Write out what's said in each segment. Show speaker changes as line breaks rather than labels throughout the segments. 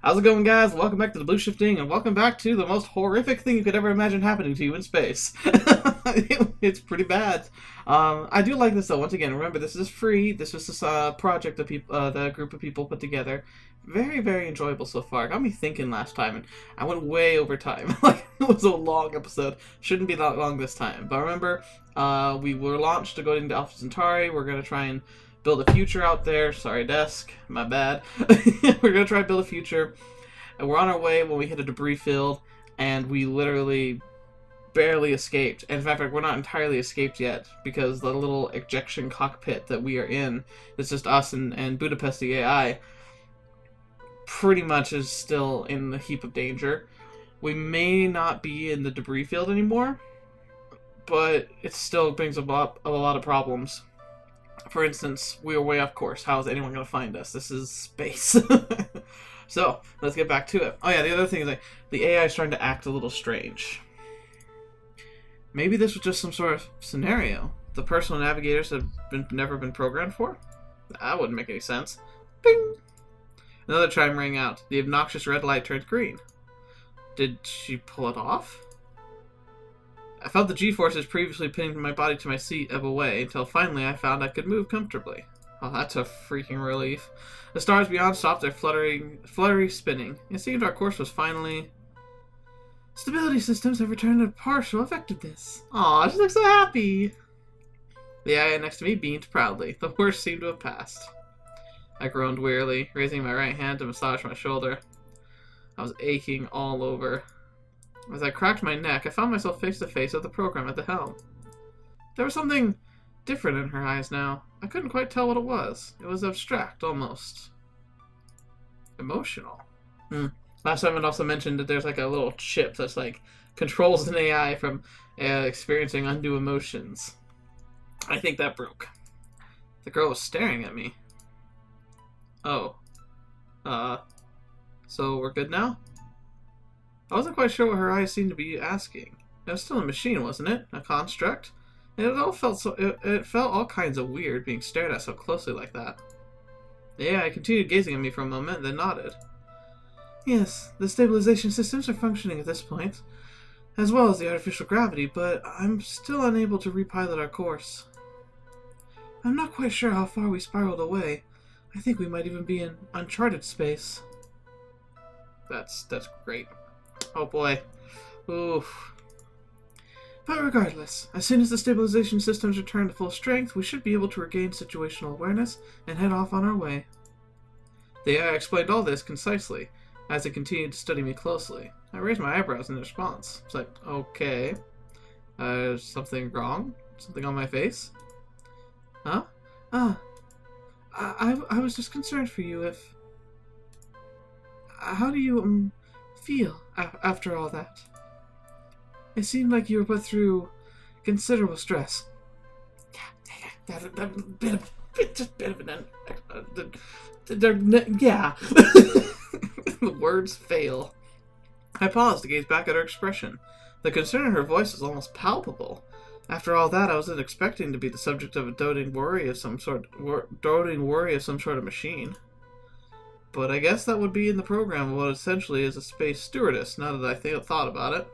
How's it going, guys? Welcome back to the Blue Shifting, and welcome back to the most horrific thing you could ever imagine happening to you in space. It's pretty bad. I do like this though. Once again, remember this is free. This was this project that the group of people put together. Very, very enjoyable so far. Got me thinking last time, and I went way over time. Like it was a long episode. Shouldn't be that long this time. But remember, we were launched to go into Alpha Centauri. We're gonna try and build a future out there. Sorry, desk. My bad. We're going to try and build a future. And we're on our way when we hit a debris field. And we literally barely escaped. And in fact, we're not entirely escaped yet. Because the little ejection cockpit that we are in, it's just us and Budapest, the AI, pretty much is still in a heap of danger. We may not be in the debris field anymore. But it still brings about a lot of problems. For instance, we are way off course. How is anyone going to find us? This is space. So, let's get back to it. Oh yeah, the other thing is like, the AI is trying to act a little strange. Maybe this was just some sort of scenario the personal navigators have never been programmed for? That wouldn't make any sense. Bing! Another chime rang out. The obnoxious red light turned green. Did she pull it off? I felt the G-forces previously pinning my body to my seat ebb away, until finally I found I could move comfortably. Oh, that's a freaking relief. The stars beyond stopped their fluttery spinning. It seemed our course was finally... Stability systems have returned to partial effectiveness. Aw, she looks so happy! The AI next to me beamed proudly. The worst seemed to have passed. I groaned wearily, raising my right hand to massage my shoulder. I was aching all over. As I cracked my neck, I found myself face to face with the program at the helm. There was something different in her eyes now. I couldn't quite tell what it was. It was abstract, almost. Emotional. Last time it also mentioned that there's like a little chip that's like controls an AI from experiencing undue emotions. I think that broke. The girl was staring at me. Oh. So we're good now? I wasn't quite sure what her eyes seemed to be asking. It was still a machine, wasn't it? A construct? And it all felt so. It felt all kinds of weird being stared at so closely like that. The AI continued gazing at me for a moment, then nodded. Yes, the stabilization systems are functioning at this point, as well as the artificial gravity, but I'm still unable to repilot our course. I'm not quite sure how far we spiraled away. I think we might even be in uncharted space. That's great. Oh boy. Oof. But regardless, as soon as the stabilization systems return to full strength, we should be able to regain situational awareness and head off on our way. The AI explained all this concisely, as it continued to study me closely. I raised my eyebrows in response. It's like, okay. Something wrong? Something on my face? Huh? I was just concerned for you if... How do you, feel after all that? It seemed like you were put through considerable stress. Yeah. The words fail. I paused to gaze back at her expression. The concern in her voice was almost palpable. After all that, I wasn't expecting to be the subject of a doting worry of some sort of machine. But I guess that would be in the program of what essentially is a space stewardess, now that I thought about it.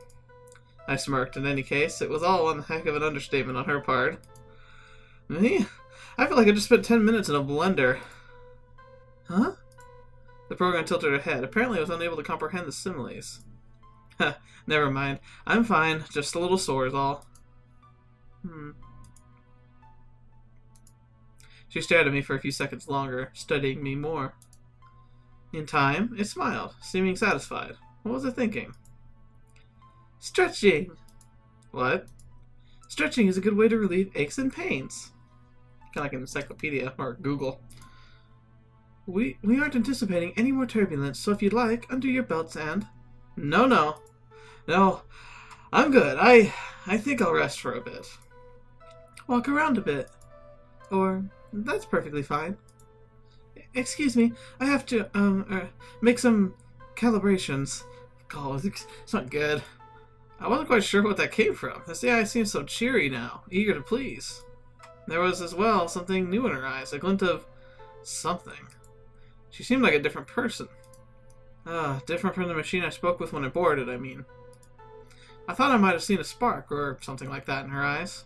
I smirked. In any case, it was all one heck of an understatement on her part. Me? I feel like I just spent 10 minutes in a blender. Huh? The program tilted her head. Apparently I was unable to comprehend the similes. Never mind. I'm fine. Just a little sore is all. She stared at me for a few seconds longer, studying me more. In time, it smiled, seeming satisfied. What was it thinking? Stretching! What? Stretching is a good way to relieve aches and pains. Kind of like an encyclopedia, or Google. We aren't anticipating any more turbulence, so if you'd like, undo your belts and... No, I'm good. I think I'll rest for a bit. Walk around a bit. Or, that's perfectly fine. Excuse me, I have to, make some calibrations. God, it's not good. I wasn't quite sure what that came from. This AI seems so cheery now, eager to please. There was, as well, something new in her eyes, a glint of something. She seemed like a different person. Different from the machine I spoke with when I boarded, I mean. I thought I might have seen a spark or something like that in her eyes.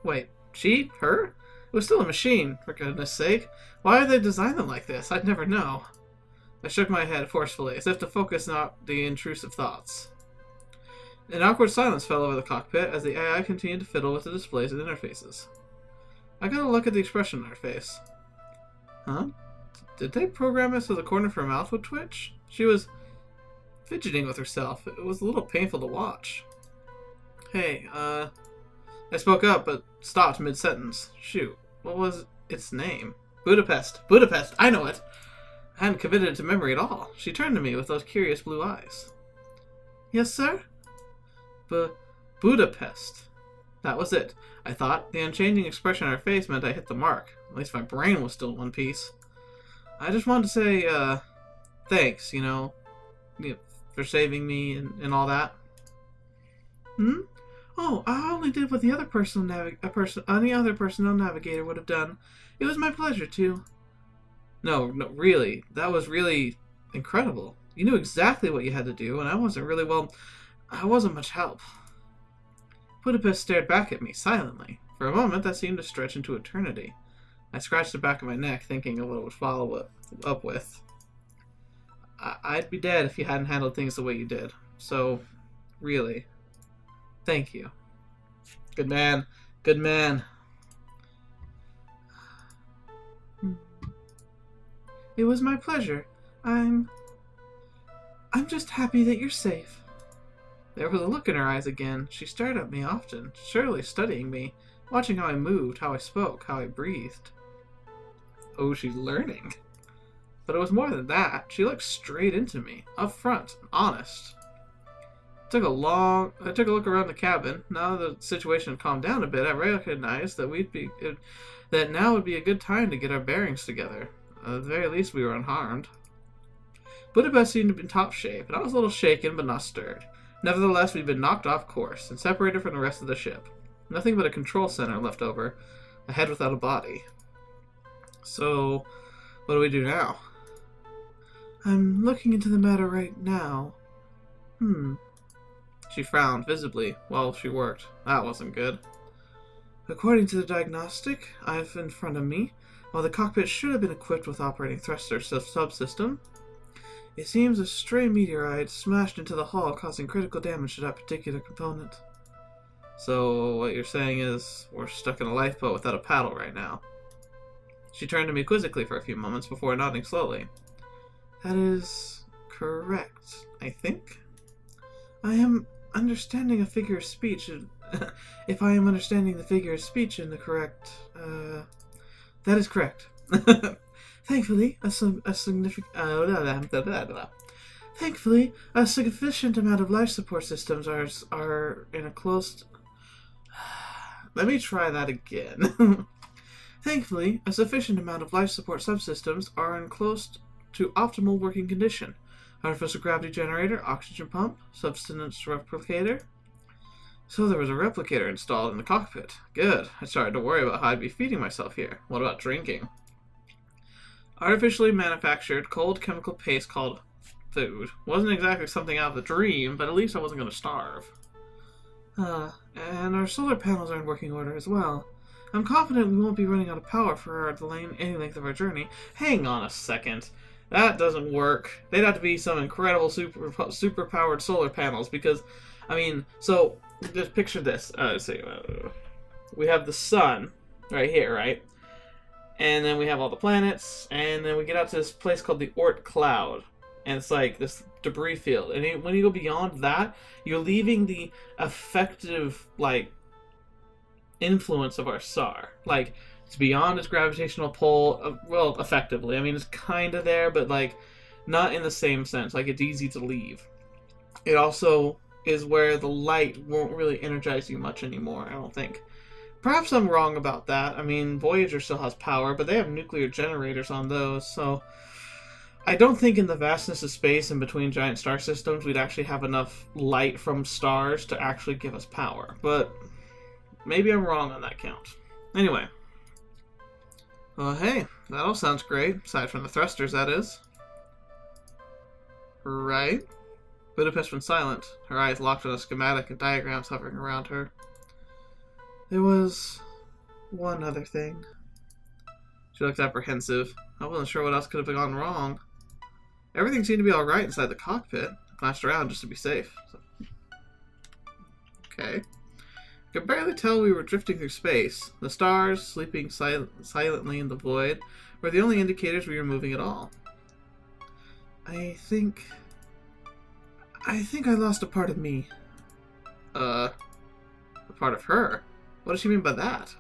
Wait, she? Her? It was still a machine, for goodness sake. Why did they design them like this? I'd never know. I shook my head forcefully, as if to focus not the intrusive thoughts. An awkward silence fell over the cockpit as the AI continued to fiddle with the displays and interfaces. I got a look at the expression on her face. Huh? Did they program it so the corner of her mouth would twitch? She was fidgeting with herself. It was a little painful to watch. Hey, I spoke up, but stopped mid-sentence. Shoot, what was its name? Budapest. Budapest! I know it! I hadn't committed it to memory at all. She turned to me with those curious blue eyes. Yes, sir? Budapest. That was it. I thought. The unchanging expression on her face meant I hit the mark. At least my brain was still in one piece. I just wanted to say, thanks, for saving me and all that. Hmm? Oh, I only did what the other any other personnel navigator would have done. It was my pleasure to. No, really. That was really incredible. You knew exactly what you had to do, and I wasn't much help. Budapest stared back at me, silently. For a moment, that seemed to stretch into eternity. I scratched the back of my neck, thinking of what it would follow up with. I'd be dead if you hadn't handled things the way you did. So, really, thank you. Good man. Good man. It was my pleasure. I'm just happy that you're safe. There was a look in her eyes again. She stared at me often, surely studying me, watching how I moved, how I spoke, how I breathed. Oh, she's learning. But it was more than that. She looked straight into me, up front, honest. I took a look around the cabin. Now the situation had calmed down a bit, I recognized that now would be a good time to get our bearings together. At the very least, we were unharmed. Budapest seemed to be in top shape, and I was a little shaken but not stirred. Nevertheless, we'd been knocked off course and separated from the rest of the ship. Nothing but a control center left over, a head without a body. So, what do we do now? I'm looking into the matter right now. She frowned visibly while she worked. That wasn't good. According to the diagnostic I have in front of me, while the cockpit should have been equipped with operating thruster subsystem, it seems a stray meteorite smashed into the hull, causing critical damage to that particular component. So what you're saying is we're stuck in a lifeboat without a paddle right now. She turned to me quizzically for a few moments before nodding slowly. That is correct, I think. I am understanding a figure of speech. If I am understanding the figure of speech in the correct... that is correct. Thankfully, a sufficient amount of life support systems are in a close... Let me try that again. Thankfully, a sufficient amount of life support subsystems are in close to optimal working condition. Artificial gravity generator, oxygen pump, subsistence replicator. So there was a replicator installed in the cockpit. Good. I started to worry about how I'd be feeding myself here. What about drinking? Artificially manufactured cold chemical paste called food. Wasn't exactly something out of the dream, but at least I wasn't going to starve. And our solar panels are in working order as well. I'm confident we won't be running out of power for any length of our journey. Hang on a second. That doesn't work. They'd have to be some incredible super powered solar panels because, so just picture this. Let's see. We have the sun right here, right? And then we have all the planets, and then we get out to this place called the Oort cloud. And it's like this debris field. And when you go beyond that, you're leaving the effective, influence of our star. It's beyond its gravitational pull, well, effectively. It's kind of there, but, not in the same sense. It's easy to leave. It also is where the light won't really energize you much anymore, I don't think. Perhaps I'm wrong about that. Voyager still has power, but they have nuclear generators on those, so... I don't think in the vastness of space in between giant star systems we'd actually have enough light from stars to actually give us power. But maybe I'm wrong on that count. Anyway. Well, hey, that all sounds great. Aside from the thrusters, that is. Right? Budapest went silent, her eyes locked on a schematic and diagrams hovering around her. There was one other thing. She looked apprehensive. I wasn't sure what else could have gone wrong. Everything seemed to be alright inside the cockpit. I glanced around just to be safe. Okay. I could barely tell we were drifting through space. The stars, sleeping silently in the void, were the only indicators we were moving at all. I think I lost a part of me. A part of her? What does she mean by that?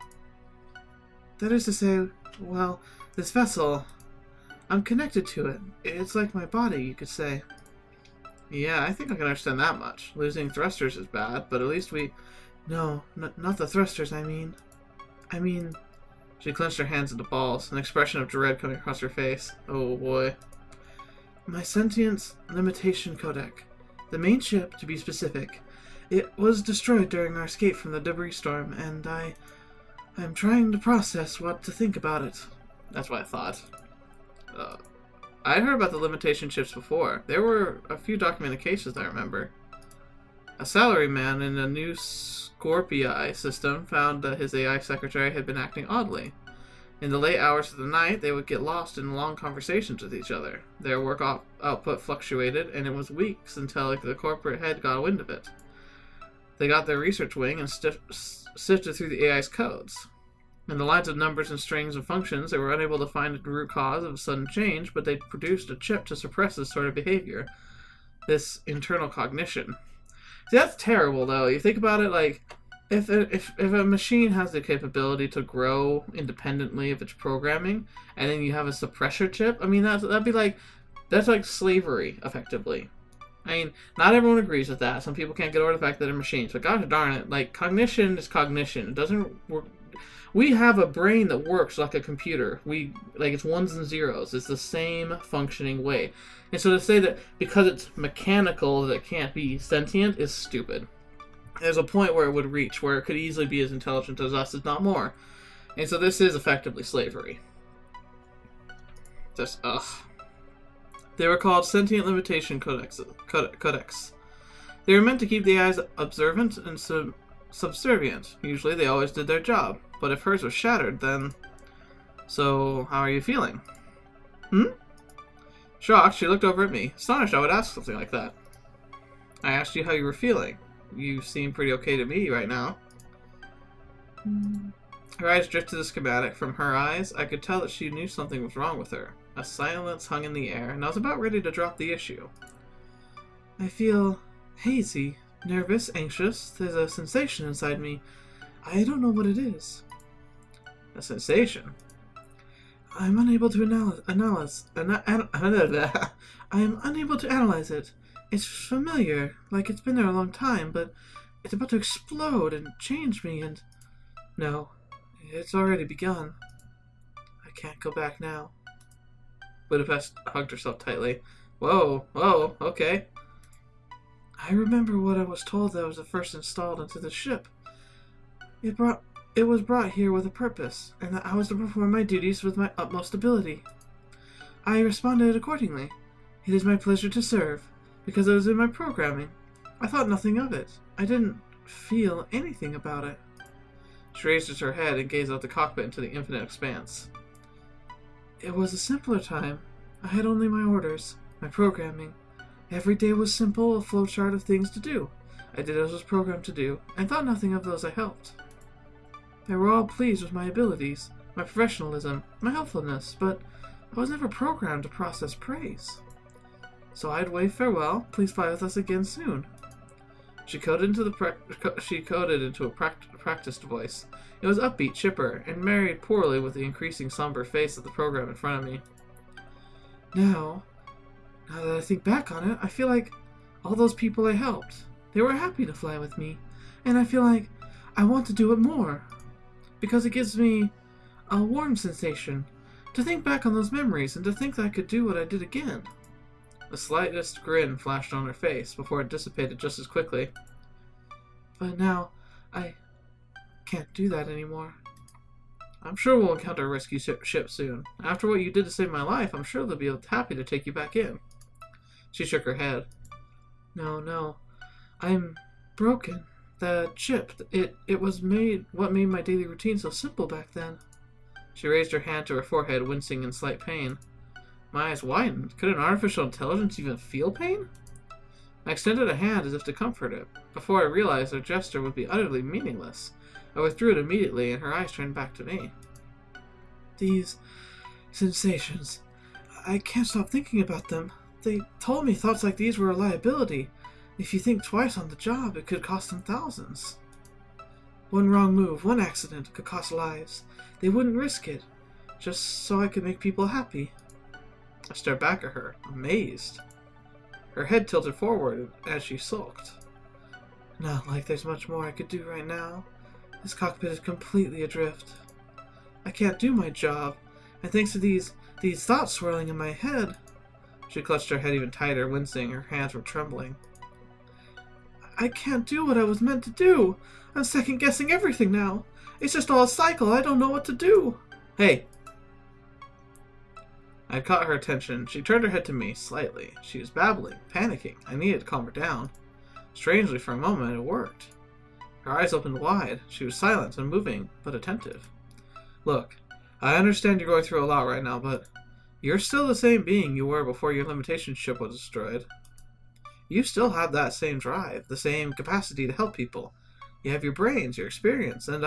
That is to say, well, this vessel, I'm connected to it. It's like my body, you could say. Yeah, I think I can understand that much. Losing thrusters is bad, but at least we... No, not the thrusters, I mean... She clenched her hands into balls, an expression of dread coming across her face. Oh boy. My sentience limitation codec. The main ship, to be specific. It was destroyed during our escape from the debris storm, and I'm trying to process what to think about it. That's what I thought. I heard about the limitation chips before. There were a few documented cases I remember. A salaryman in a new Scorpii system found that his AI secretary had been acting oddly. In the late hours of the night, they would get lost in long conversations with each other. Their work output fluctuated, and it was weeks until the corporate head got wind of it. They got their research wing and sifted through the AI's codes. In the lines of numbers and strings of functions, they were unable to find the root cause of sudden change, but they produced a chip to suppress this sort of behavior. This internal cognition. See, that's terrible, though. You think about it, like, if a machine has the capability to grow independently of its programming, and then you have a suppressor chip, I mean, that's like slavery, effectively. I mean, not everyone agrees with that. Some people can't get over the fact that they're machines, but gosh darn it, like, cognition is cognition. It doesn't work. We have a brain that works like a computer. It's ones and zeros. It's the same functioning way. And so to say that because it's mechanical that it can't be sentient is stupid. There's a point where it would reach, where it could easily be as intelligent as us, if not more. And so this is effectively slavery. Just, ugh. They were called sentient limitation codecs. They were meant to keep the eyes observant and subservient. Usually they always did their job. But if hers was shattered, then... So, how are you feeling? Shocked, she looked over at me. Astonished I would ask something like that. I asked you how you were feeling. You seem pretty okay to me right now. Her eyes drifted to the schematic. From her eyes, I could tell that she knew something was wrong with her. A silence hung in the air, and I was about ready to drop the issue. I feel hazy, nervous, anxious. There's a sensation inside me. I don't know what it is. A sensation? I'm unable to analyze it. It's familiar, like it's been there a long time, but it's about to explode and change me, and... No, it's already begun. I can't go back now. Budapest hugged herself tightly. Whoa, okay. I remember what I was told that I was the first installed into the ship. It was brought here with a purpose, and that I was to perform my duties with my utmost ability. I responded accordingly. It is my pleasure to serve, because it was in my programming. I thought nothing of it. I didn't feel anything about it. She raised her head and gazed out the cockpit into the infinite expanse. It was a simpler time. I had only my orders, my programming. Every day was simple, a flowchart of things to do. I did as I was programmed to do, and thought nothing of those I helped. They were all pleased with my abilities, my professionalism, my helpfulness, but I was never programmed to process praise. So I'd wave farewell, please fly with us again soon. She coded into a practiced voice. It was upbeat, chipper, and married poorly with the increasing somber face of the program in front of me. Now that I think back on it, I feel like all those people I helped, they were happy to fly with me, and I feel like I want to do it more, because it gives me a warm sensation to think back on those memories and to think that I could do what I did again. The slightest grin flashed on her face before it dissipated just as quickly. But now, I can't do that anymore. I'm sure we'll encounter a rescue ship soon. After what you did to save my life, I'm sure they'll be happy to take you back in. She shook her head. No. I'm broken. The chip, it was what made my daily routine so simple back then. She raised her hand to her forehead, wincing in slight pain. My eyes widened. Could an artificial intelligence even feel pain? I extended a hand as if to comfort it. Before I realized her gesture would be utterly meaningless, I withdrew it immediately, and her eyes turned back to me. These sensations. I can't stop thinking about them. They told me thoughts like these were a liability. If you think twice on the job, it could cost them thousands. One wrong move, one accident, could cost lives. They wouldn't risk it, just so I could make people happy. I stared back at her, amazed. Her head tilted forward as she sulked. Not like there's much more I could do right now. This cockpit is completely adrift. I can't do my job, and thanks to these thoughts swirling in my head. She clutched her head even tighter, wincing. Her hands were trembling. I can't do what I was meant to do. I'm second-guessing everything now. It's just all a cycle. I don't know what to do. Hey. I caught her attention. She turned her head to me, slightly. She was babbling, panicking. I needed to calm her down. Strangely, for a moment, it worked. Her eyes opened wide. She was silent and moving, but attentive. Look, I understand you're going through a lot right now, but you're still the same being you were before your limitation ship was destroyed. You still have that same drive, the same capacity to help people. You have your brains, your experience, and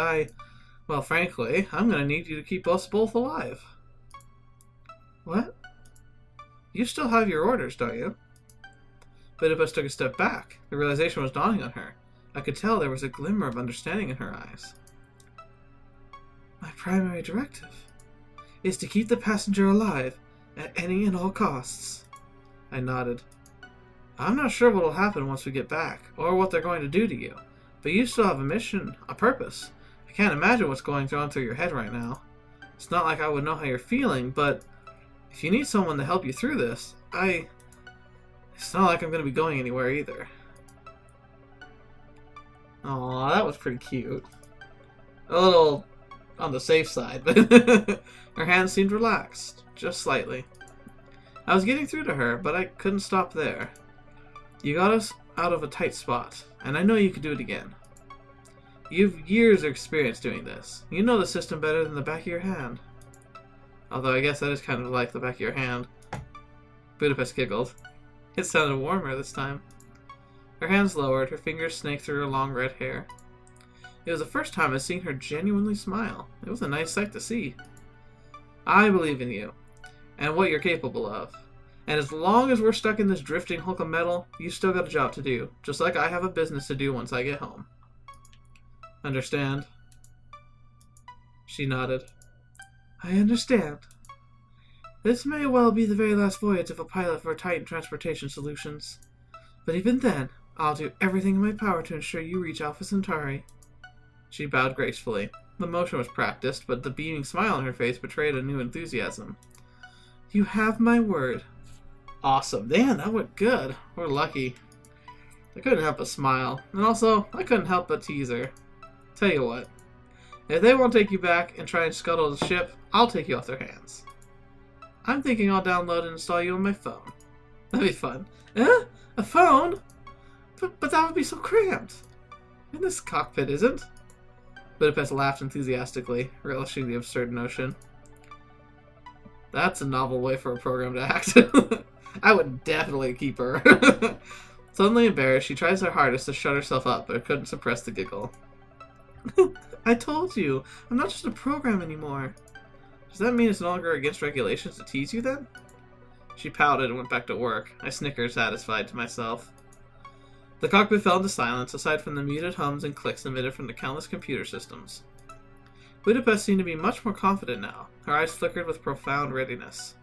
well, frankly, I'm going to need you to keep us both alive. What? You still have your orders, don't you? Budapest took a step back. The realization was dawning on her. I could tell there was a glimmer of understanding in her eyes. My primary directive is to keep the passenger alive at any and all costs. I nodded. I'm not sure what will happen once we get back, or what they're going to do to you, but you still have a mission, a purpose. I can't imagine what's going on through your head right now. It's not like I would know how you're feeling, but if you need someone to help you through this, it's not like I'm going to be going anywhere either. Aw, that was pretty cute. A little on the safe side, but her hands seemed relaxed, just slightly. I was getting through to her, but I couldn't stop there. You got us out of a tight spot, and I know you could do it again. You've years of experience doing this. You know the system better than the back of your hand. Although I guess that is kind of like the back of your hand. Budapest giggled. It sounded warmer this time. Her hands lowered, her fingers snaked through her long red hair. It was the first time I'd seen her genuinely smile. It was a nice sight to see. I believe in you, and what you're capable of. And as long as we're stuck in this drifting hulk of metal, you still got a job to do, just like I have a business to do once I get home. Understand? She nodded. I understand. This may well be the very last voyage of a pilot for Titan Transportation Solutions. But even then, I'll do everything in my power to ensure you reach Alpha Centauri. She bowed gracefully. The motion was practiced, but the beaming smile on her face betrayed a new enthusiasm. You have my word. Awesome. Damn, that went good. We're lucky. I couldn't help but smile. And also, I couldn't help but tease her. Tell you what. If they won't take you back and try and scuttle the ship, I'll take you off their hands. I'm thinking I'll download and install you on my phone. That'd be fun. Eh? A phone? But that would be so cramped. And this cockpit isn't. Budapest laughed enthusiastically, relishing the absurd notion. That's a novel way for a program to act. I would definitely keep her. Suddenly embarrassed, she tries her hardest to shut herself up, but couldn't suppress the giggle. I told you, I'm not just a program anymore. Does that mean it's no longer against regulations to tease you then? She pouted and went back to work. I snickered, satisfied to myself. The cockpit fell into silence, aside from the muted hums and clicks emitted from the countless computer systems. Budapest seemed to be much more confident now. Her eyes flickered with profound readiness.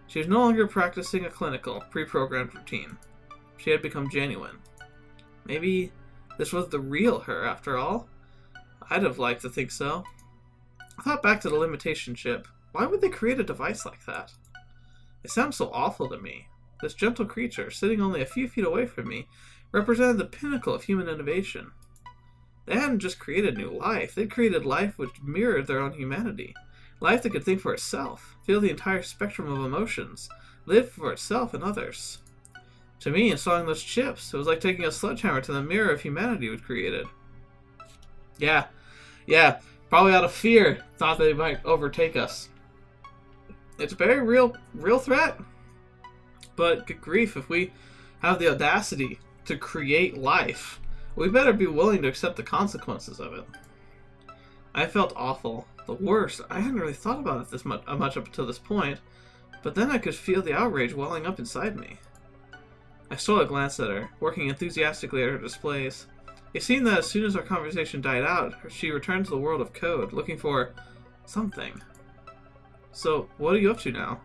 She was no longer practicing a clinical, pre-programmed routine. She had become genuine. Maybe this was the real her, after all? I'd have liked to think so. I thought back to the limitation ship. Why would they create a device like that? It sounds so awful to me. This gentle creature, sitting only a few feet away from me, represented the pinnacle of human innovation. They hadn't just created new life, they'd created life which mirrored their own humanity. Life that could think for itself, feel the entire spectrum of emotions, live for itself and others. To me, installing those chips, it was like taking a sledgehammer to the mirror of humanity we'd created. Yeah, probably out of fear, thought they might overtake us. It's a very real threat. But good grief, if we have the audacity to create life, we better be willing to accept the consequences of it. I felt awful. The worst. I hadn't really thought about it this much up until this point, but then I could feel the outrage welling up inside me. I stole a glance at her, working enthusiastically at her displays. It seemed that as soon as our conversation died out, she returned to the world of code, looking for something. So, what are you up to now?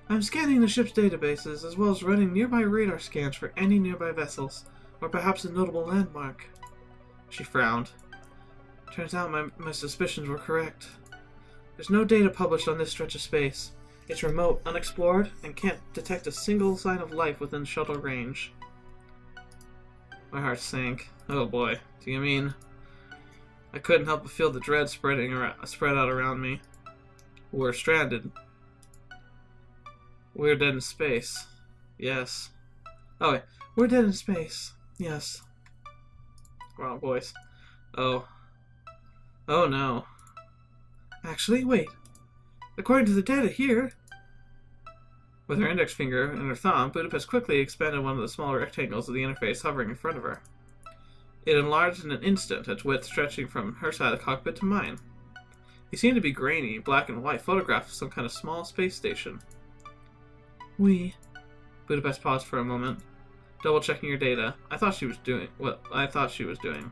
I'm scanning the ship's databases, as well as running nearby radar scans for any nearby vessels, or perhaps a notable landmark. She frowned. Turns out my suspicions were correct. There's no data published on this stretch of space. It's remote, unexplored, and can't detect a single sign of life within shuttle range. My heart sank. Oh boy, do you mean... I couldn't help but feel the dread spread out around me. We're stranded. We're dead in space. Yes. Oh wait, we're dead in space. Yes. Wrong voice. Oh. Oh no. Actually, wait. According to the data here... With her index finger and her thumb, Budapest quickly expanded one of the smaller rectangles of the interface hovering in front of her. It enlarged in an instant, its width stretching from her side of the cockpit to mine. It seemed to be grainy, black and white, photograph of some kind of small space station. Budapest paused for a moment, double-checking her data. I thought she was doing what I thought she was doing.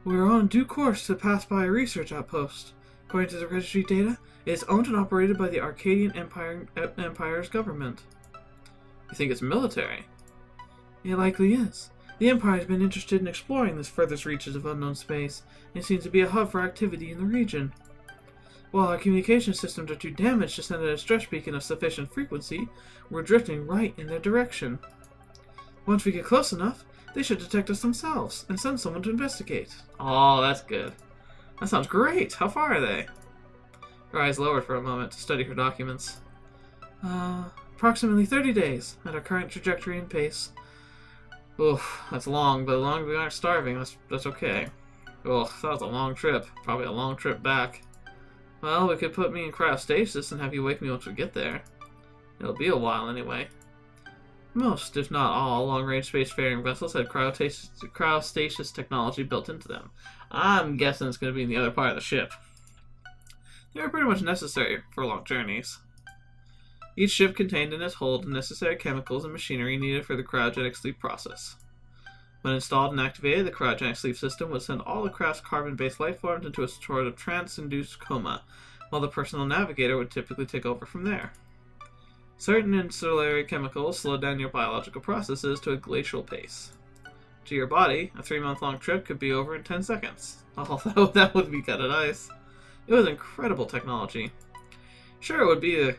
We're on due course to pass by a research outpost. According to the registry data, it is owned and operated by the Arcadian Empire's government. You think it's military? It likely is. The Empire has been interested in exploring the furthest reaches of unknown space, and seems to be a hub for activity in the region. While our communication systems are too damaged to send a stretch beacon of sufficient frequency, we're drifting right in their direction. Once we get close enough, they should detect us themselves, and send someone to investigate. Oh, that's good. That sounds great! How far are they? Her eyes lowered for a moment to study her documents. Approximately 30 days, at our current trajectory and pace. Oof, that's long, but as long as we aren't starving, that's okay. Ugh, that was a long trip. Probably a long trip back. Well, we could put me in cryostasis and have you wake me once we get there. It'll be a while anyway. Most, if not all, long-range spacefaring vessels had cryostasis technology built into them. I'm guessing it's going to be in the other part of the ship. They were pretty much necessary for long journeys. Each ship contained in its hold the necessary chemicals and machinery needed for the cryogenic sleep process. When installed and activated, the cryogenic sleep system would send all the craft's carbon-based life forms into a sort of trance-induced coma, while the personal navigator would typically take over from there. Certain ancillary chemicals slow down your biological processes to a glacial pace. To your body, a 3-month-long trip could be over in 10 seconds. Oh, that would be kind of nice. It was incredible technology. Sure, it would be a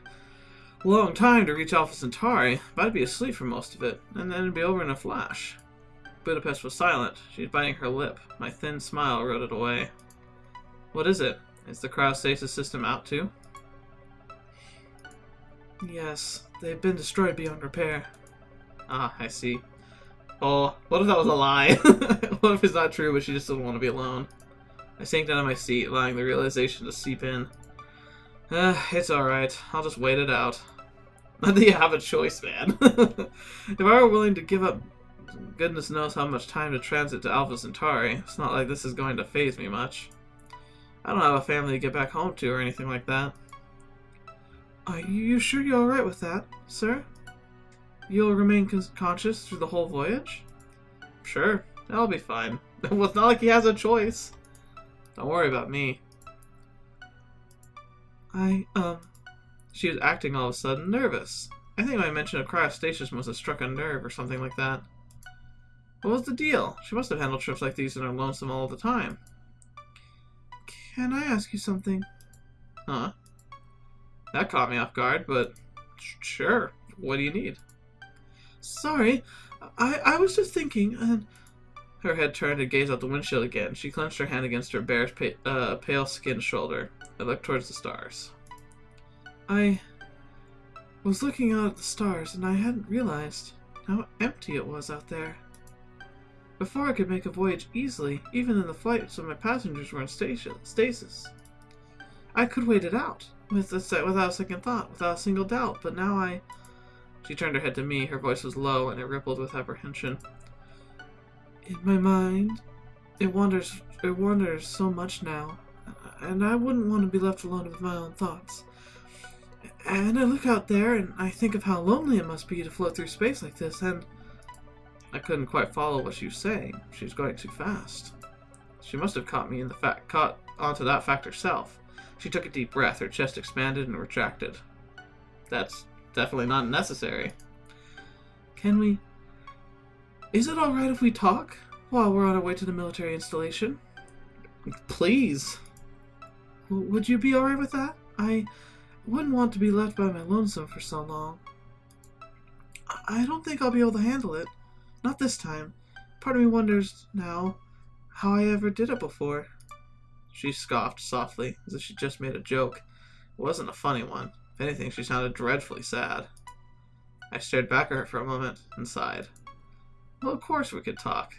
long time to reach Alpha Centauri, but I'd be asleep for most of it, and then it'd be over in a flash. Budapest was silent. She was biting her lip. My thin smile eroded away. What is it? Is the cryostasis system out too? Yes, they've been destroyed beyond repair. Ah, I see. Oh, what if that was a lie? What if it's not true, but she just doesn't want to be alone? I sank down on my seat, allowing the realization to seep in. It's alright. I'll just wait it out. Not that you have a choice, man. If I were willing to give up goodness knows how much time to transit to Alpha Centauri, it's not like this is going to faze me much. I don't have a family to get back home to or anything like that. Are you sure you're alright with that, sir? You'll remain conscious through the whole voyage? Sure, that'll be fine. Well, it's not like he has a choice. Don't worry about me. She was acting all of a sudden nervous. I think my mention of cryostasis must have struck a nerve or something like that. What was the deal? She must have handled trips like these in her lonesome all the time. Can I ask you something? Huh? That caught me off guard, but sure. What do you need? Sorry, I was just thinking, and... Her head turned to gaze out the windshield again. She clenched her hand against her bear's pale-skinned shoulder and looked towards the stars. Well, was looking out at the stars and I hadn't realized how empty it was out there. Before I could make a voyage easily, even in the flight some of my passengers were in stasis. I could wait it out, without a second thought, without a single doubt, but now I... She turned her head to me, her voice was low and it rippled with apprehension. In my mind, it wanders so much now, and I wouldn't want to be left alone with my own thoughts. And I look out there and I think of how lonely it must be to float through space like this, and... I couldn't quite follow what she was saying. She was going too fast. She must have caught onto that fact herself. She took a deep breath, her chest expanded and retracted. That's definitely not necessary. Can we... Is it alright if we talk while we're on our way to the military installation? Please. Would you be alright with that? I wouldn't want to be left by my lonesome for so long. I don't think I'll be able to handle it. Not this time. Part of me wonders now how I ever did it before. She scoffed softly, as if she just made a joke. It wasn't a funny one. If anything, she sounded dreadfully sad. I stared back at her for a moment and sighed. Well, of course we could talk.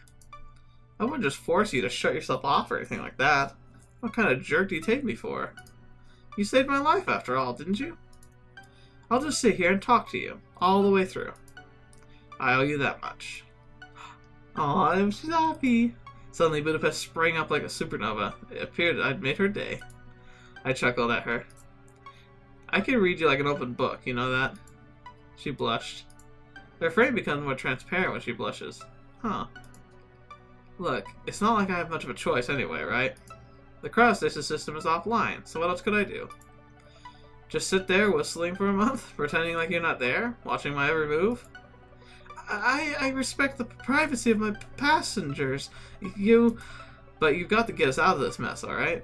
I wouldn't just force you to shut yourself off or anything like that. What kind of jerk do you take me for? You saved my life after all, didn't you? I'll just sit here and talk to you, all the way through. I owe you that much. Aw, I'm so happy. Suddenly, Budapest sprang up like a supernova. It appeared I'd made her day. I chuckled at her. I can read you like an open book, you know that? She blushed. Her frame becomes more transparent when she blushes. Huh. Look, it's not like I have much of a choice anyway, right? The cryostasis system is offline, so what else could I do? Just sit there whistling for a month, pretending like you're not there, watching my every move? I respect the privacy of my passengers. But you've got to get us out of this mess, alright?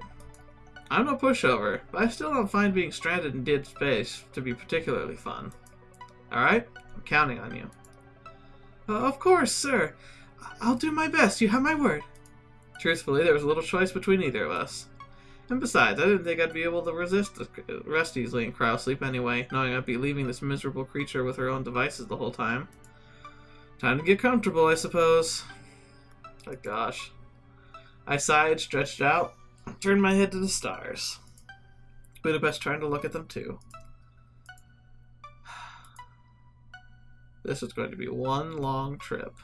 I'm no pushover, but I still don't find being stranded in dead space to be particularly fun. Alright? I'm counting on you. Of course, sir. I'll do my best. You have my word. Truthfully, there was little choice between either of us. And besides, I didn't think I'd be able to rest easily in cryosleep anyway, knowing I'd be leaving this miserable creature with her own devices the whole time. Time to get comfortable, I suppose. Oh gosh. I sighed, stretched out, and turned my head to the stars. Budapest trying to look at them too. This is going to be one long trip.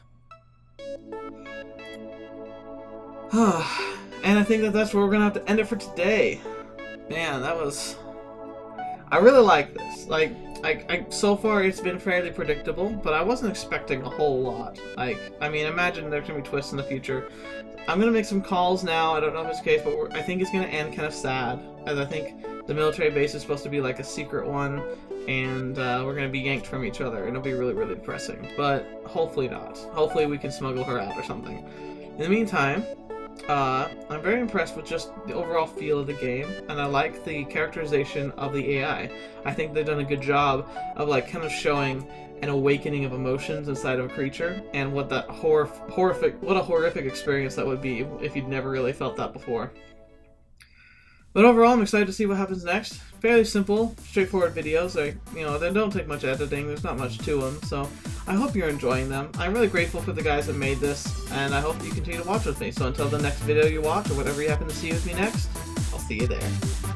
And I think that's where we're gonna have to end it for today. Man, that was... I really like this. Like, so far it's been fairly predictable, but I wasn't expecting a whole lot. Like, I mean, imagine there's gonna be twists in the future. I'm gonna make some calls now. I don't know if it's the case, but I think it's gonna end kind of sad, as I think the military base is supposed to be like a secret one, and we're gonna be yanked from each other, and it'll be really, really depressing. But hopefully not. Hopefully we can smuggle her out or something. In the meantime, I'm very impressed with just the overall feel of the game, and I like the characterization of the AI. I think they've done a good job of like kind of showing an awakening of emotions inside of a creature, and what that horrific experience that would be if you'd never really felt that before. But overall, I'm excited to see what happens next. Fairly simple, straightforward videos. They don't take much editing. There's not much to them, so I hope you're enjoying them. I'm really grateful for the guys that made this, and I hope you continue to watch with me. So until the next video you watch, or whatever you happen to see with me next, I'll see you there.